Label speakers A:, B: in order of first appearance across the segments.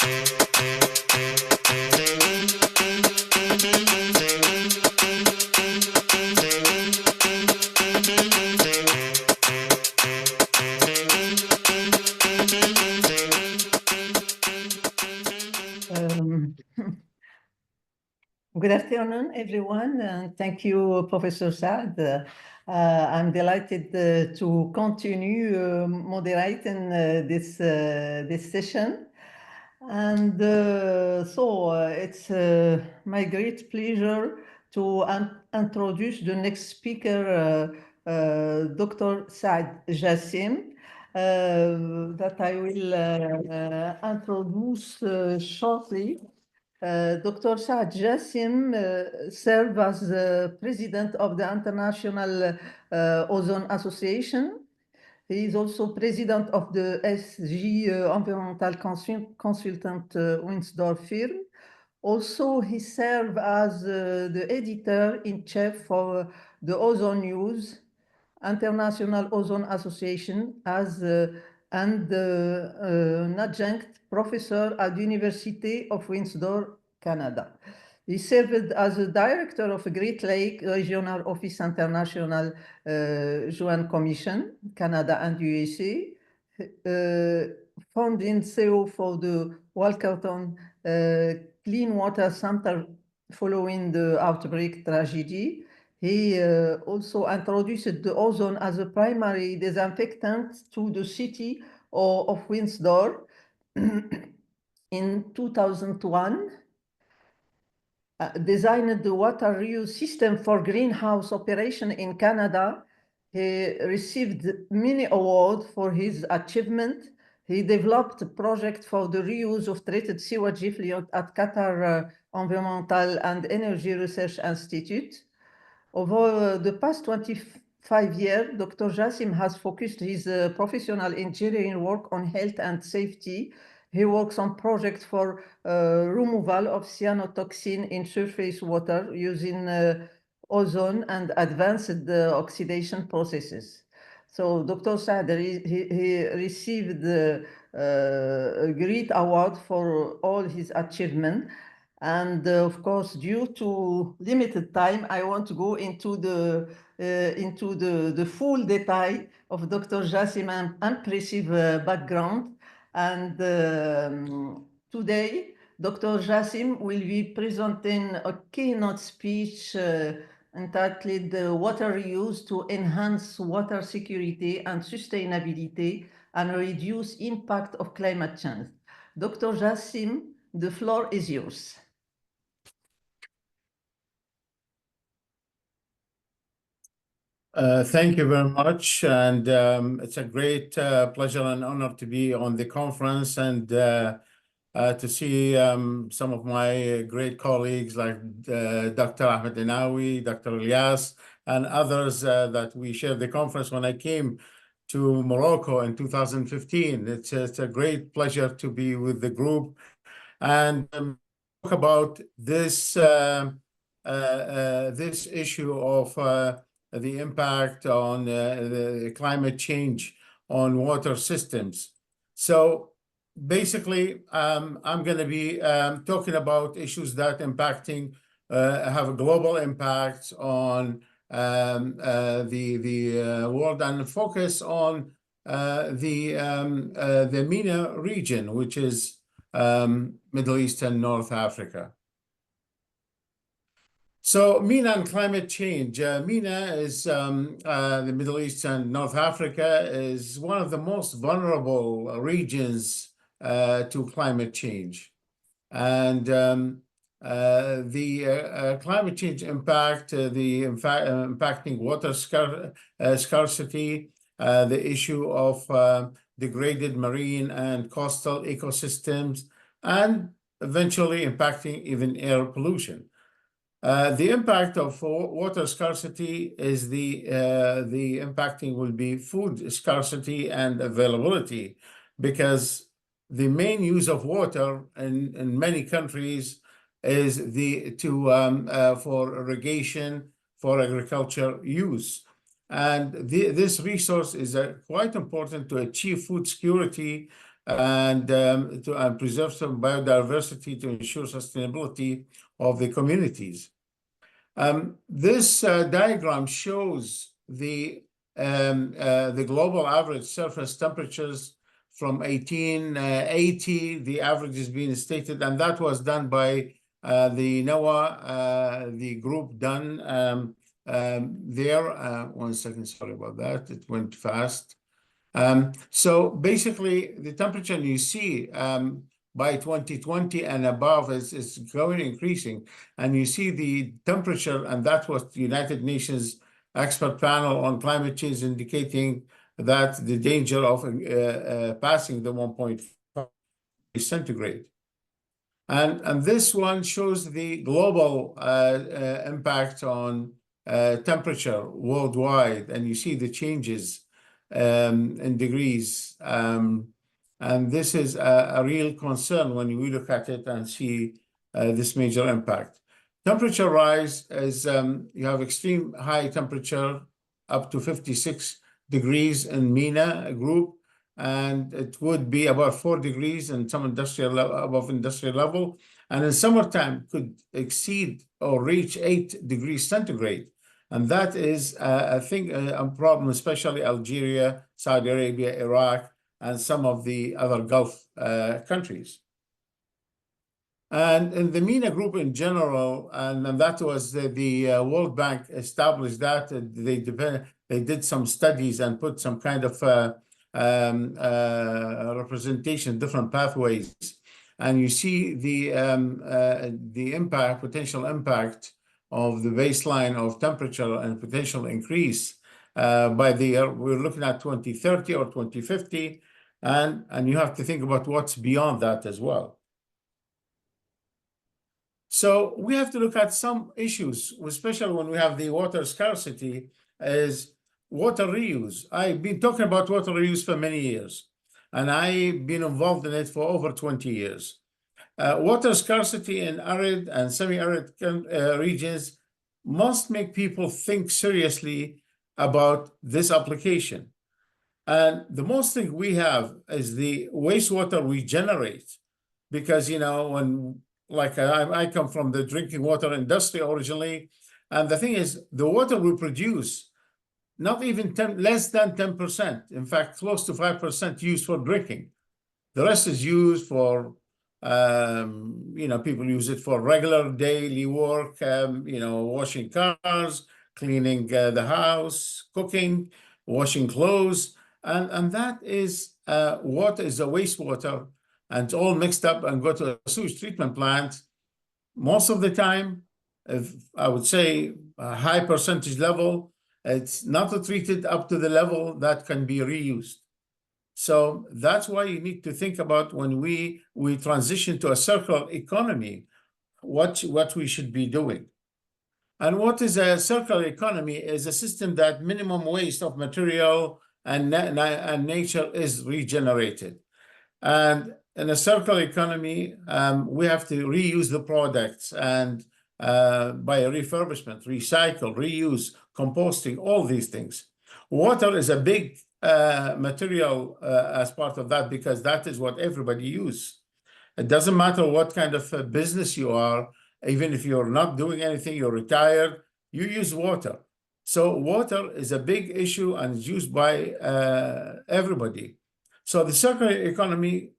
A: Good afternoon, everyone, and thank you, Professor Saad. I'm delighted to continue moderating this session. And it's my great pleasure to introduce the next speaker, Dr. Saad Jasim, that I will introduce shortly. Dr. Saad Jasim served as the president of the International Ozone Association. He is also president of the SG Environmental Consultant Windsor firm. Also, he served as the editor-in-chief for the Ozone News, International Ozone Association, and an adjunct professor at the University of Windsor, Canada. He served as a director of Great Lake Regional Office International Joint Commission, Canada and USA, founding CEO for the Walkerton Clean Water Center following the outbreak tragedy. He also introduced the ozone as a primary disinfectant to the city of Windsor in 2001. Designed the water reuse system for greenhouse operation in Canada. He received many awards for his achievement. He developed a project for the reuse of treated sewage effluent at Qatar Environmental and Energy Research Institute. Over the past 25 years, Dr. Jasim has focused his professional engineering work on health and safety. He works on projects for removal of cyanotoxin in surface water using ozone and advanced oxidation processes. So Dr. Saad, he received a great award for all his achievement. And of course, due to limited time, I want to go into the full detail of Dr. Jasim's impressive background. And today, Dr. Jasim will be presenting a keynote speech entitled Water Reuse to Enhance Water Security and Sustainability and Reduce Impact of Climate Change. Dr. Jasim, the floor is yours.
B: Thank you very much, and it's a great pleasure and honor to be on the conference and to see some of my great colleagues like Dr. Ahmed Inawi, Dr. Ilyas, and others that we shared the conference when I came to Morocco in 2015. It's a great pleasure to be with the group and talk about this this issue of the impact on the climate change on water systems. So basically, I'm going to be talking about issues that have a global impact on the world and focus on the MENA region, which is Middle East and North Africa. So MENA and climate change. MENA is the Middle East and North Africa is one of the most vulnerable regions to climate change. And the climate change impact, impacting water scarcity, the issue of degraded marine and coastal ecosystems, and eventually impacting even air pollution. The impact of water scarcity is the impacting will be food scarcity and availability, because the main use of water in many countries is for irrigation, for agriculture use. And this resource is quite important to achieve food security and to preserve some biodiversity to ensure sustainability of the communities. This diagram shows the global average surface temperatures from 1880. The average is being stated, and that was done by the NOAA, the group done there. 1 second, sorry about that. It went fast. So basically, the temperature you see by 2020 and above is going increasing, and you see the temperature, and that was the United Nations expert panel on climate change indicating that the danger of passing the 1.5 centigrade. And this one shows the global impact on temperature worldwide, and you see the changes in degrees. And this is a real concern when we look at it and see this major impact. Temperature rise is you have extreme high temperature up to 56 degrees in MENA group, and it would be about 4 degrees in some industrial above industrial level, and in summertime could exceed or reach 8 degrees centigrade. And that is, I think, a problem, especially Algeria, Saudi Arabia, Iraq, and some of the other Gulf countries. And in the MENA group in general, and that was the World Bank established that. They did some studies and put some kind of representation, different pathways. And you see the impact, potential impact of the baseline of temperature and potential increase by the year. We're looking at 2030 or 2050, and you have to think about what's beyond that as well. So we have to look at some issues, especially when we have the water scarcity, is water reuse. I've been talking about water reuse for many years, and I've been involved in it for over 20 years. Water scarcity in arid and semi-arid regions must make people think seriously about this application. And the most thing we have is the wastewater we generate, because, you know, when, like I come from the drinking water industry originally, and the thing is, the water we produce, not even less than 10%, in fact, close to 5% used for drinking. The rest is used for, you know, people use it for regular daily work, you know, washing cars, cleaning the house, cooking, washing clothes. And that is what is the wastewater, and it's all mixed up and go to a sewage treatment plant. Most of the time, if I would say a high percentage level, it's not treated up to the level that can be reused. So that's why you need to think about when we transition to a circular economy, what we should be doing. And what is a circular economy is a system that minimum waste of material and nature is regenerated. And in a circular economy, we have to reuse the products and by refurbishment, recycle, reuse, composting, all these things. Water is a big material as part of that, because that is what everybody uses. It doesn't matter what kind of business you are, even if you're not doing anything, you're retired, you use water. So water is a big issue and is used by everybody. So the circular economy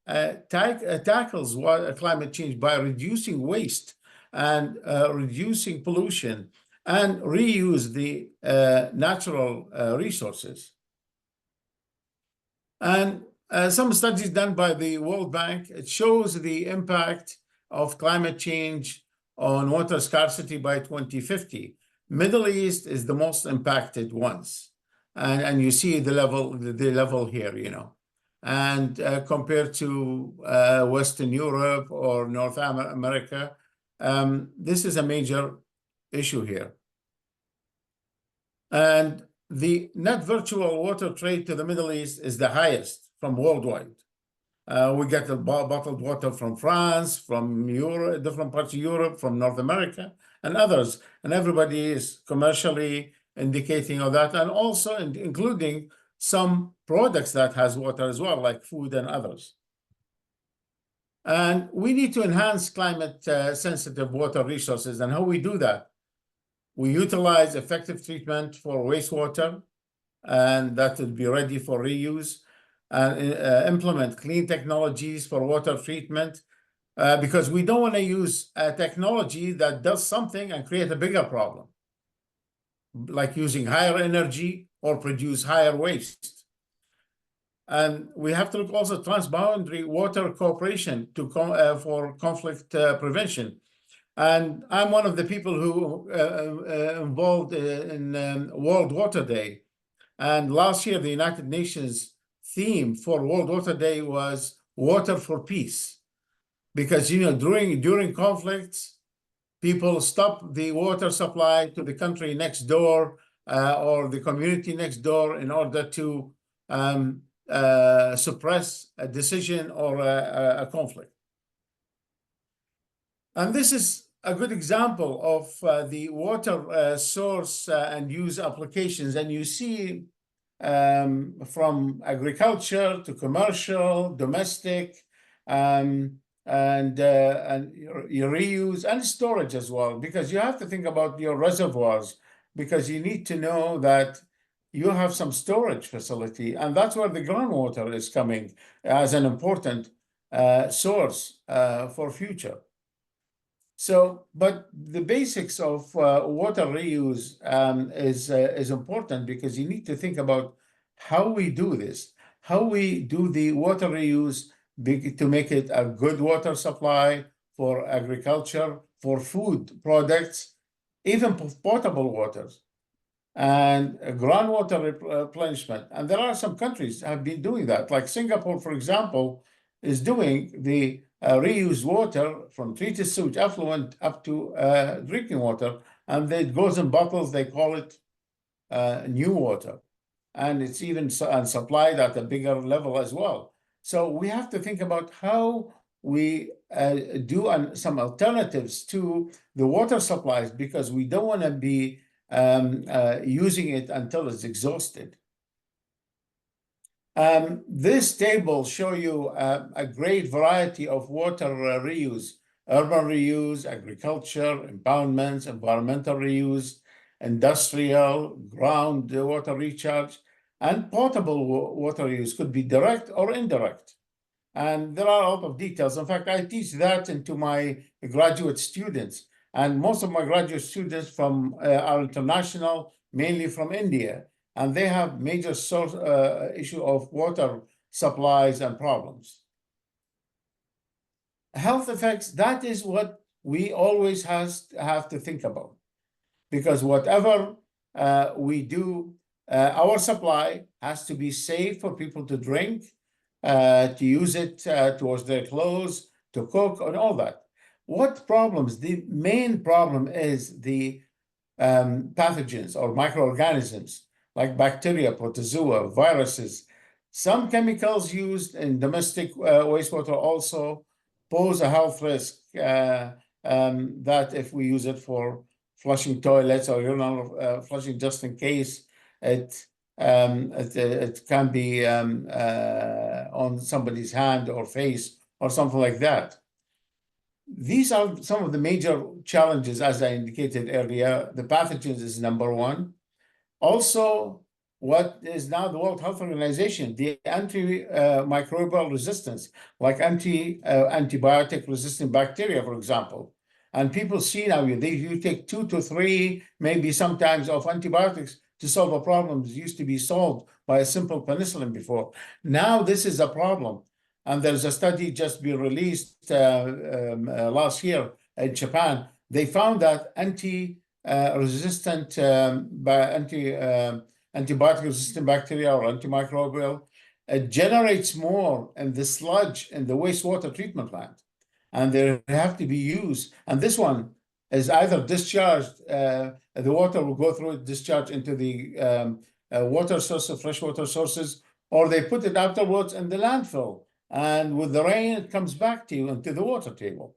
B: tackles climate change by reducing waste and reducing pollution and reuse the natural resources. And some studies done by the World Bank, it shows the impact of climate change on water scarcity by 2050. Middle East is the most impacted ones. And you see the level here, you know. And compared to Western Europe or North America, this is a major issue here. And the net virtual water trade to the Middle East is the highest from worldwide. We get the bottled water from France, from Europe, different parts of Europe, from North America, and others. And everybody is commercially indicating all that, and also including some products that has water as well, like food and others. And we need to enhance climate sensitive water resources. And how we do that? We utilize effective treatment for wastewater, and that will be ready for reuse, and implement clean technologies for water treatment, because we don't want to use a technology that does something and create a bigger problem, like using higher energy or produce higher waste. And we have to look also transboundary water cooperation for conflict prevention. And I'm one of the people who involved in World Water Day. And last year, the United Nations theme for World Water Day was water for peace. Because, during conflicts, people stop the water supply to the country next door or the community next door in order to suppress a decision or a conflict. And this is a good example of the water source and use applications. And you see from agriculture to commercial, domestic, and your reuse and storage as well, because you have to think about your reservoirs, because you need to know that you have some storage facility, and that's where the groundwater is coming as an important source for future. So, but the basics of water reuse is important, because you need to think about how we do this, how we do the water reuse to make it a good water supply for agriculture, for food products, even potable waters, and groundwater replenishment. And there are some countries have been doing that, like Singapore, for example, is doing the reused water from treated sewage effluent up to drinking water, and it goes in bottles. They call it new water, and it's even supplied at a bigger level as well. So we have to think about how we do some alternatives to the water supplies, because we don't want to be using it until it's exhausted. This table shows you a great variety of water reuse: urban reuse, agriculture, impoundments, environmental reuse, industrial, groundwater recharge, and potable water use. Could be direct or indirect. And there are a lot of details. In fact, I teach that into my graduate students. And most of my graduate students are international, mainly from India. And they have major issue of water supplies and problems. Health effects, that is what we always have to think about. Because whatever we do, our supply has to be safe for people to drink, to use it towards their clothes, to cook, and all that. What problems? The main problem is the pathogens or microorganisms like bacteria, protozoa, viruses. Some chemicals used in domestic wastewater also pose a health risk that if we use it for flushing toilets or urinal flushing, just in case it can be on somebody's hand or face or something like that. These are some of the major challenges, as I indicated earlier. The pathogens is number one. Also, what is now the World Health Organization, the antimicrobial resistance, like antibiotic-resistant bacteria, for example. And people see now, you take 2 to 3, maybe sometimes, of antibiotics to solve a problem that used to be solved by a simple penicillin before. Now this is a problem. And there's a study just been released last year in Japan. They found that antibiotic-resistant bacteria or antimicrobial generates more in the sludge in the wastewater treatment plant, and they have to be used. And this one is either discharged, the water will go through it, discharged into the water sources, freshwater sources, or they put it afterwards in the landfill. And with the rain, it comes back to you into the water table.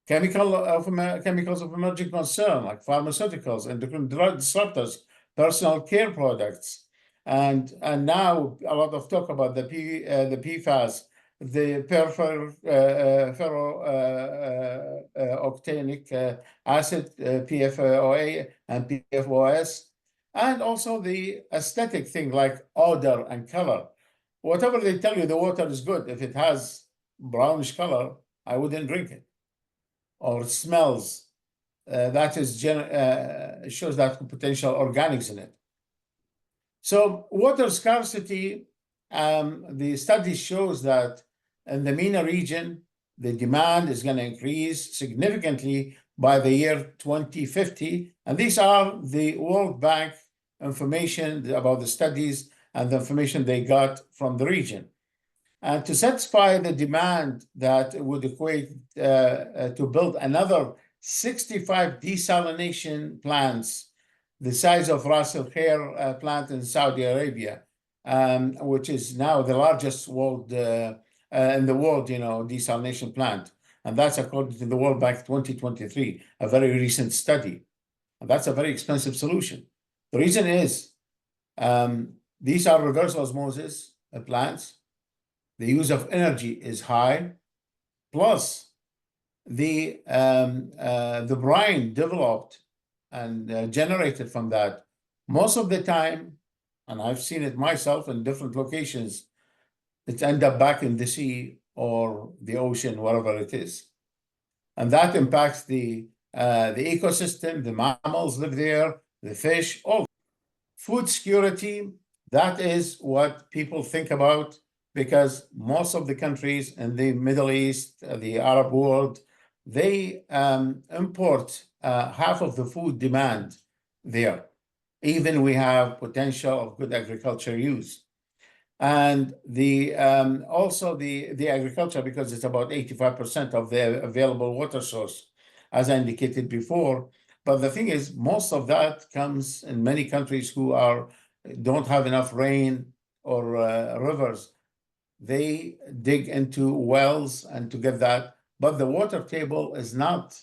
B: Chemicals of emerging concern, like pharmaceuticals, endocrine-disruptors, personal care products, and now a lot of talk about the PFAS, the ferro-octanic acid, PFOA and PFOS, and also the aesthetic thing like odor and color. Whatever they tell you the water is good, if it has brownish color, I wouldn't drink it. Or it smells, that is shows that potential organics in it. So water scarcity, the study shows that in the MENA region, the demand is going to increase significantly by the year 2050. And these are the World Bank information about the studies and the information they got from the region. And to satisfy the demand that would equate to build another 65 desalination plants, the size of Ras Al Khair plant in Saudi Arabia, which is now the largest in the world, desalination plant. And that's according to the World Bank 2023, a very recent study. And that's a very expensive solution. The reason is these are reverse osmosis plants. The use of energy is high, plus the brine developed and generated from that, most of the time, and I've seen it myself in different locations, it ends up back in the sea or the ocean, wherever it is. And that impacts the ecosystem, the mammals live there, the fish, all. Food security, that is what people think about, because most of the countries in the Middle East, the Arab world, they import half of the food demand there. Even we have potential of good agriculture use. And also the agriculture, because it's about 85% of the available water source, as I indicated before. But the thing is, most of that comes in many countries who don't have enough rain or rivers. They dig into wells and to get that, but the water table is not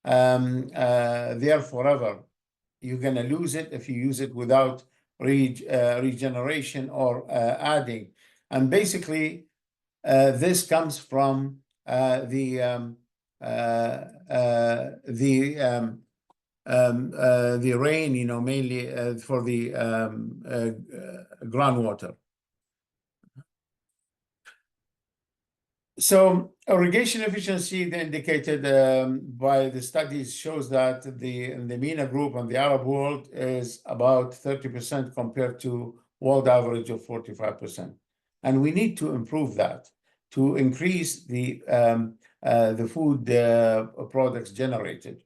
B: there forever. You're going to lose it if you use it without regeneration or adding. And basically, this comes from the rain, mainly for the groundwater. So irrigation efficiency, the indicated by the studies, shows that in the MENA group and the Arab world is about 30% compared to world average of 45%. And we need to improve that to increase the food products generated.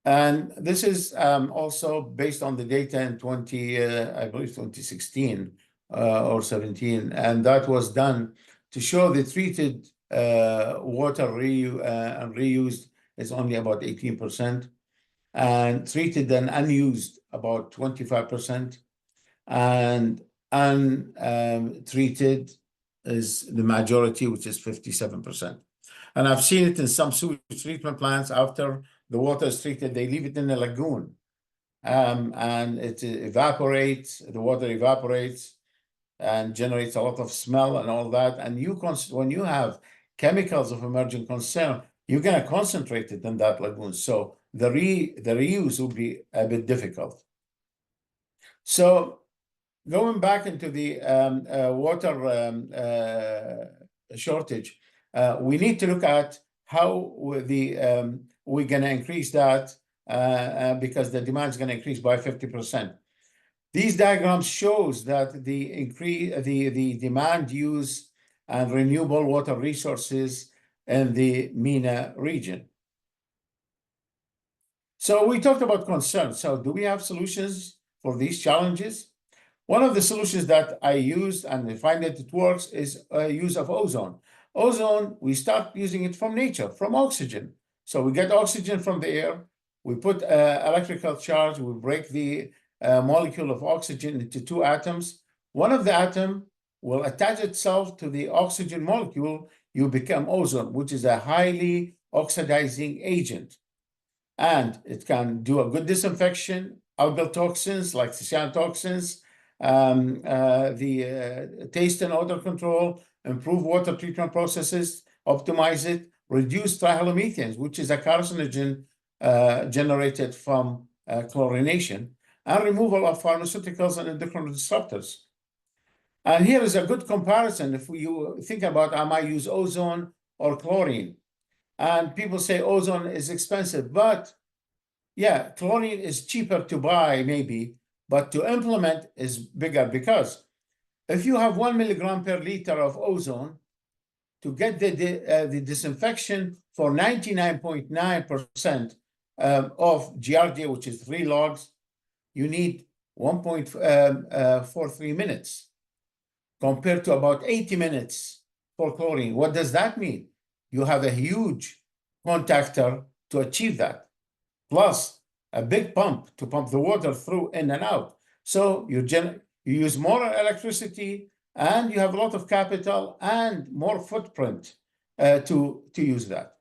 B: And this is also based on the data in I believe 2016 or 17, and that was done to show the treated water and reused is only about 18%, and treated and unused about 25%, and untreated is the majority, which is 57%. And I've seen it in some sewage treatment plants. After the water is treated, they leave it in a lagoon, and it evaporates. The water evaporates and generates a lot of smell and all that. And when you have chemicals of emerging concern, you're going to concentrate it in that lagoon. So the reuse will be a bit difficult. So going back into the water shortage, we need to look at how we're going to increase that because the demand is going to increase by 50%. These diagrams shows that the demand use and renewable water resources in the MENA region. So we talked about concerns. So do we have solutions for these challenges? One of the solutions that I used, and I find that it works, is use of ozone. Ozone, we start using it from nature, from oxygen. So we get oxygen from the air, we put electrical charge, we break the molecule of oxygen into two atoms. One of the atom will attach itself to the oxygen molecule. You become ozone, which is a highly oxidizing agent. And it can do a good disinfection algal toxins like cyanotoxins, the taste and odor control, improve water treatment processes, optimize it, reduce trihalomethanes, which is a carcinogen generated from chlorination, and removal of pharmaceuticals and endocrine disruptors. And here is a good comparison if you think about, am I use ozone or chlorine? And people say ozone is expensive, but yeah, chlorine is cheaper to buy maybe, but to implement is bigger, because if you have 1 milligram per liter of ozone, to get the disinfection for 99.9% of Giardia, which is 3 logs, you need 1.43 minutes compared to about 80 minutes for chlorine. What does that mean? You have a huge contactor to achieve that, plus a big pump to pump the water through in and out. So you use more electricity, and you have a lot of capital and more footprint to use that.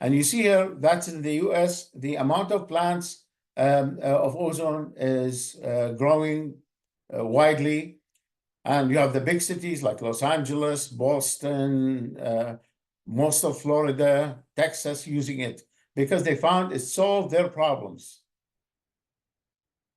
B: And you see here, that's in the US, the amount of plants of ozone is growing widely. And you have the big cities like Los Angeles, Boston, most of Florida, Texas using it, because they found it solved their problems.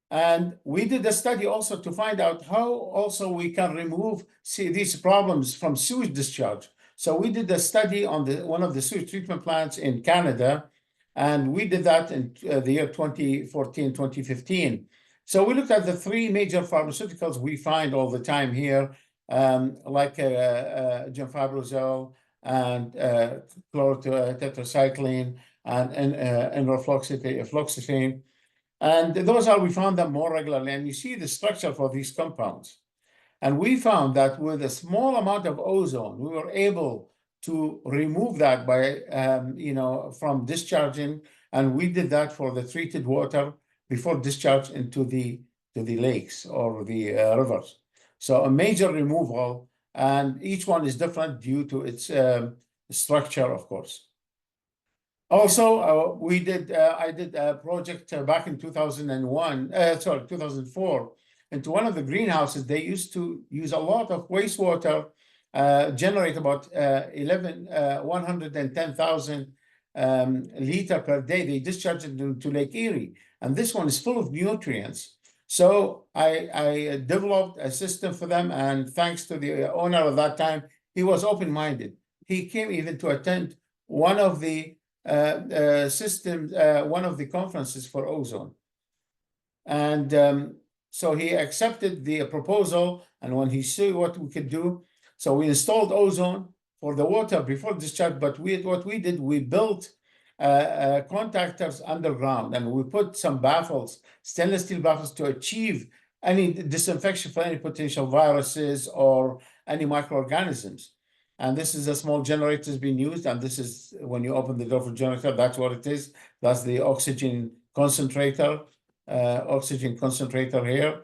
B: And we did a study also to find out how also we can remove these problems from sewage discharge. So we did a study on one of the sewage treatment plants in Canada, and we did that in the year 2014, 2015. So we looked at the 3 major pharmaceuticals we find all the time here, like gemfibrozole and chlorotetracycline and enrofloxacin. And those we found them more regularly. And you see the structure for these compounds. And we found that with a small amount of ozone, we were able to remove that by, from discharging. And we did that for the treated water before discharge into the lakes or the rivers. So a major removal, and each one is different due to its structure, of course. Also, I did a project back in 2004, into one of the greenhouses. They used to use a lot of wastewater, generate about 110,000 liter per day. They discharged it into Lake Erie, and this one is full of nutrients. So I developed a system for them, and thanks to the owner of that time, he was open-minded. He came even to attend one of the one of the conferences for ozone. And so he accepted the proposal, and when he saw what we could do, so we installed ozone for the water before discharge, but what we did, we built contactors underground, and we put some baffles, stainless steel baffles, to achieve any disinfection for any potential viruses or any microorganisms. And this is a small generator has been used, and this is when you open the door for generator, that's what it is. That's the oxygen concentrator here.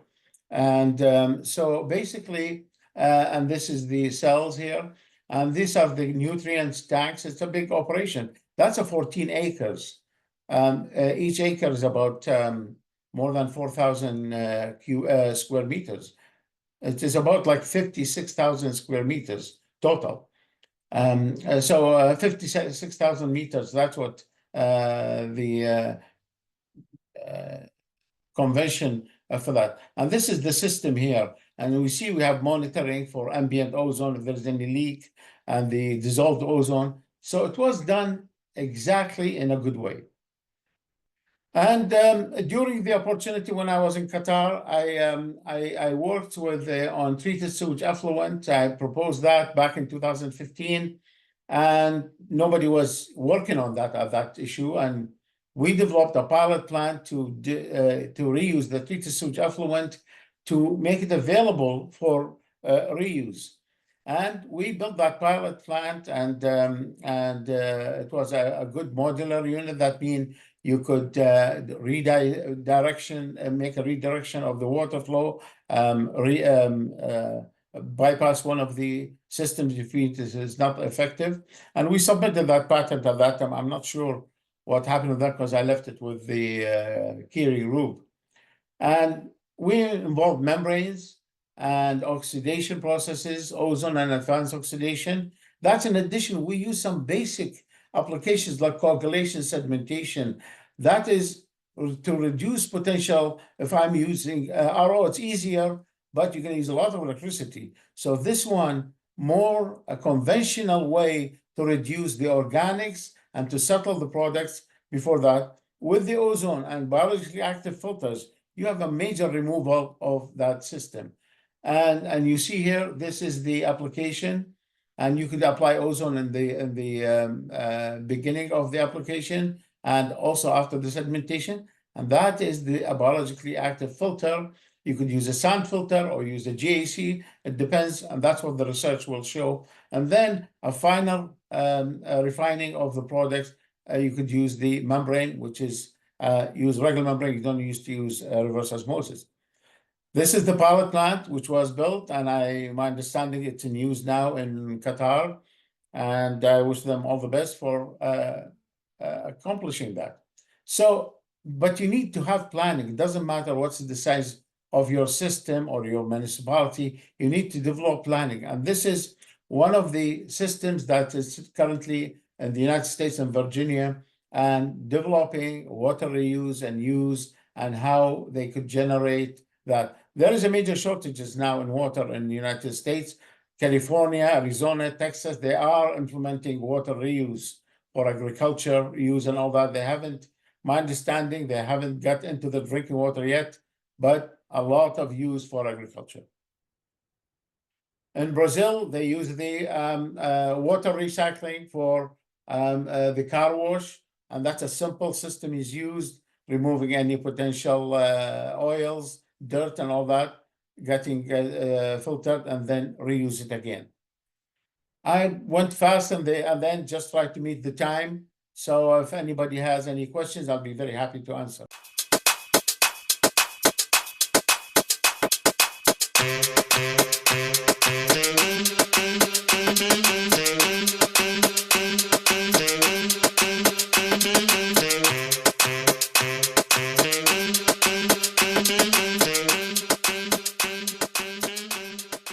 B: And so basically, and this is the cells here, and these are the nutrients tanks. It's a big operation. That's a 14 acres. Each acre is about more than 4,000 square meters. It is about like 56,000 square meters total. So 56,000 meters, that's what the convention for that. And this is the system here. And we see we have monitoring for ambient ozone, if there's any leak, and the dissolved ozone. So it was done exactly in a good way. And during the opportunity when I was in Qatar, I worked with on treated sewage effluent. I proposed that back in 2015, and nobody was working on that issue. And we developed a pilot plan to reuse the treated sewage effluent to make it available for reuse. And we built that pilot plant, and it was a good modular unit. That means you could make a redirection of the water flow, bypass one of the systems if it is not effective. And we submitted that patent at that time. I'm not sure what happened with that because I left it with the Kiri group. And we involve membranes and oxidation processes, ozone and advanced oxidation. That's in addition, we use some basic applications like coagulation, sedimentation. That is to reduce potential. If I'm using RO, it's easier, but you can use a lot of electricity. So this one, more a conventional way to reduce the organics and to settle the products before that. With the ozone and biologically active filters, you have a major removal of that system. And you see here, this is the application, and you could apply ozone in the beginning of the application and also after the sedimentation. And that is the biologically active filter. You could use a sand filter or use a GAC. It depends, and that's what the research will show. And then a final refining of the product. You could use the membrane, which is use regular membrane. You don't use to use reverse osmosis. This is the pilot plant which was built, and my understanding it's in use now in Qatar, and I wish them all the best for accomplishing that. So, but you need to have planning. It doesn't matter what's the size of your system or your municipality. You need to develop planning, and this is one of the systems that is currently in the United States and Virginia, and developing water reuse and use and how they could generate that. There is a major shortages now in water in the United States. California, Arizona, Texas, they are implementing water reuse for agriculture use and all that. They haven't, my understanding, they haven't got into the drinking water yet, but a lot of use for agriculture. In Brazil, they use the water recycling for the car wash, and that's a simple system is used, removing any potential oils, dirt, and all that, getting filtered, and then reuse it again. I went fast and then just tried to meet the time. So if anybody has any questions, I'll be very happy to answer.